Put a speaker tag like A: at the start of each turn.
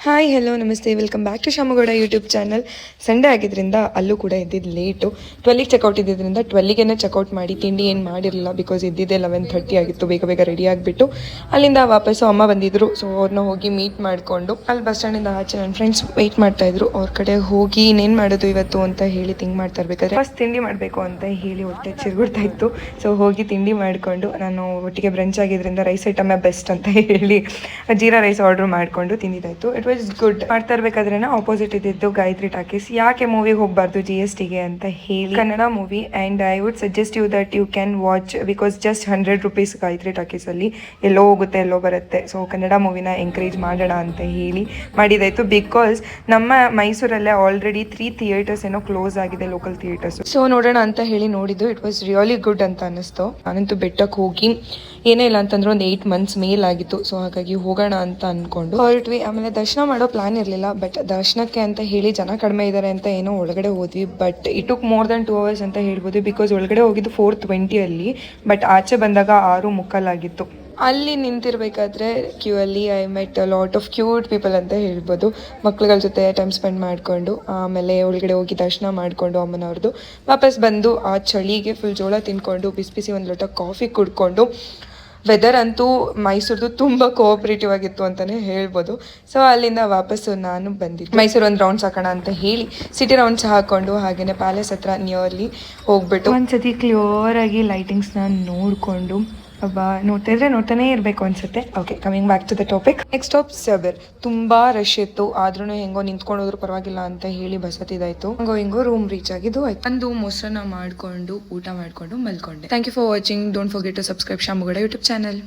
A: Hi hello ನಮಸ್ತೆ welcome back to Shamagowda YouTube channel. Sunday ಆಗಿದ್ದರಿಂದ ಅಲ್ಲೂ ಕೂಡ ಇದ್ದಿದ್ದು ಲೇಟು. 12ಗೆ ಚೆಕ್ಔಟ್ ಇದ್ದಿದ್ದರಿಂದ 12ಗೆ ಚೆಕ್ಔಟ್ ಮಾಡಿ ತಿಂಡಿ ಏನು ಮಾಡಿರಲಿಲ್ಲ. ಬಿಕಾಸ್ ಇದ್ದಿದ್ದೆ 11:30 ಆಗಿತ್ತು. ಬೇಗ ಬೇಗ ರೆಡಿ ಆಗಿಬಿಟ್ಟು ಅಲ್ಲಿಂದ ವಾಪಸ್ಸು ಅಮ್ಮ ಬಂದಿದ್ದರು. ಸೊ ಅವ್ರನ್ನ ಹೋಗಿ ಮೀಟ್ ಮಾಡಿಕೊಂಡು ಅಲ್ಲಿ ಬಸ್ ಸ್ಟ್ಯಾಂಡಿಂದ ಆಚೆ ನನ್ನ ಫ್ರೆಂಡ್ಸ್ ವೆಯ್ಟ್ ಮಾಡ್ತಾಯಿದ್ರು. ಅವ್ರ ಕಡೆ ಹೋಗಿ ಇನ್ನೇನು ಮಾಡೋದು ಇವತ್ತು ಅಂತ ಹೇಳಿ ಥಿಂಕ್ ಮಾಡ್ತಾ ಇರಬೇಕಾದ್ರೆ ಫಸ್ಟ್ ತಿಂಡಿ ಮಾಡಬೇಕು ಅಂತ ಹೇಳಿ ಹೊಟ್ಟೆ ಚಿರುಗುಡ್ತಾ ಇತ್ತು. ಸೊ ಹೋಗಿ ತಿಂಡಿ ಮಾಡಿಕೊಂಡು ನಾನು ಒಟ್ಟಿಗೆ ಬ್ರಂಚ್ ಆಗಿದ್ದರಿಂದ ರೈಸ್ ಐಟಮೇ ಬೆಸ್ಟ್ ಅಂತ ಹೇಳಿ ಜೀರಾ ರೈಸ್ ಆರ್ಡರ್ ಮಾಡಿಕೊಂಡು ತಿಂದಿದ್ದಾಯಿತು. It was good. ಮಾಡ್ತಾ ಇರಬೇಕಾದ್ರೆ ಆಪೋಸಿಟ್ ಇದ್ದಿದ್ದು ಗಾಯತ್ರಿ ಟಾಕೀಸ್. ಯಾಕೆ ಮೂವಿಗೆ ಹೋಗಬಾರ್ದು GSTಗೆ ಅಂತ ಹೇಳಿ Kannada movie and I would suggest you that you can watch because just 100 rupees Gayatri ಟಾಕೀಸಲ್ಲಿ ಎಲ್ಲೋ ಹೋಗುತ್ತೆ ಎಲ್ಲೋ ಬರುತ್ತೆ. ಸೊ ಕನ್ನಡ ಮೂವಿನ ಎಂಕರೇಜ್ ಮಾಡೋಣ ಅಂತ ಹೇಳಿ ಮಾಡಿದಾಯಿತು. ಬಿಕಾಸ್ ನಮ್ಮ ಮೈಸೂರಲ್ಲೇ ಆಲ್ರೆಡಿ 3 ಥಿಯೇಟರ್ಸ್ ಏನೋ ಕ್ಲೋಸ್ ಆಗಿದೆ, ಲೋಕಲ್ ಥಿಯೇಟರ್ಸ್. ಸೊ ನೋಡೋಣ ಅಂತ ಹೇಳಿ ನೋಡಿದ್ದು. ಇಟ್ ವಾಸ್ ರಿಯಲಿ ಗುಡ್ ಅಂತ ಅನ್ನಿಸ್ತು. ನಾನಂತೂ ಬೆಟ್ಟಕ್ಕೆ ಹೋಗಿ ಏನೇ ಇಲ್ಲ ಅಂತಂದ್ರೆ ಒಂದು 8 months ಮೇಲಾಗಿತ್ತು. ಸೊ ಹಾಗಾಗಿ ಹೋಗೋಣ ಅಂತ ಅಂದ್ಕೊಂಡು ಹೊರಟ್ವಿ. ಆಮೇಲೆ ದರ್ಶನ ಮಾಡೋ ಪ್ಲಾನ್ ಇರಲಿಲ್ಲ, ಬಟ್ ದರ್ಶನಕ್ಕೆ ಅಂತ ಹೇಳಿ ಜನ ಕಡಿಮೆ ಇದ್ದಾರೆ ಅಂತ ಏನೋ ಒಳಗಡೆ ಹೋದ್ವಿ. But it took more than 2 hours ಅಂತ ಹೇಳ್ಬೋದು. ಬಿಕಾಸ್ ಒಳಗಡೆ ಹೋಗಿದ್ದು 4:20 ಬಟ್ ಆಚೆ ಬಂದಾಗ 6:15 ಅಲ್ಲಿ ನಿಂತಿರ್ಬೇಕಾದ್ರೆ ಕ್ಯೂ ಅಲ್ಲಿ I met lot of cute people ಅಂತ ಹೇಳ್ಬೋದು. ಮಕ್ಳುಗಳ ಜೊತೆ ಟೈಮ್ ಸ್ಪೆಂಡ್ ಮಾಡಿಕೊಂಡು ಆಮೇಲೆ ಒಳಗಡೆ ಹೋಗಿ ದರ್ಶನ ಮಾಡಿಕೊಂಡು ಅಮ್ಮನವ್ರದ್ದು ವಾಪಸ್ ಬಂದು ಆ ಚಳಿಗೆ ಫುಲ್ ಜೋಳ ತಿನ್ಕೊಂಡು ಬಿಸಿ ಬಿಸಿ ಒಂದು ಲೋಟ ಕಾಫಿ ಕುಡ್ಕೊಂಡು ವೆದರ್ ಅಂತೂ ಮೈಸೂರ್ದು ತುಂಬ ಕೋಆಪ್ರೇಟಿವ್ ಆಗಿತ್ತು ಅಂತಲೇ ಹೇಳ್ಬೋದು. ಸೊ ಅಲ್ಲಿಂದ ವಾಪಸ್ಸು ನಾನು ಬಂದಿದ್ದೆ. ಮೈಸೂರು ಒಂದು ರೌಂಡ್ಸ್ ಹಾಕೋಣ ಅಂತ ಹೇಳಿ ಸಿಟಿ ರೌಂಡ್ಸ್ ಹಾಕ್ಕೊಂಡು ಹಾಗೆಯೇ ಪ್ಯಾಲೇಸ್ ಹತ್ರ ನಿಯರ್ಲಿ ಹೋಗ್ಬಿಟ್ಟು ಒಂದ್ಸತಿ ಕ್ಲಿಯರಾಗಿ ಲೈಟಿಂಗ್ಸ್ನ ನೋಡಿಕೊಂಡು ನೋಡ್ತಾನೇ ಇರಬೇಕು ಅನ್ಸುತ್ತೆ. Okay, coming back to the topic. Next stop ಸಬರ್. ತುಂಬಾ ರಶ್ ಇತ್ತು, ಆದ್ರೂ ಹೆಂಗೋ ನಿಂತ್ಕೊಂಡು ಹೋದ್ರು ಪರವಾಗಿಲ್ಲ ಅಂತ ಹೇಳಿ ಬಸ್ ಹತ್ತಿದಾಯ್ತು. ಹಿಂಗೋ ರೂಮ್ ರೀಚ್ ಆಗಿದ್ದು ಆಯ್ತು. ಒಂದು ಮೊಸರನ್ನ ಮಾಡ್ಕೊಂಡು ಊಟ ಮಾಡ್ಕೊಂಡು ಮಲ್ಕೊಂಡೆ. Thank you for watching. Don't forget to subscribe Shamagowda YouTube channel.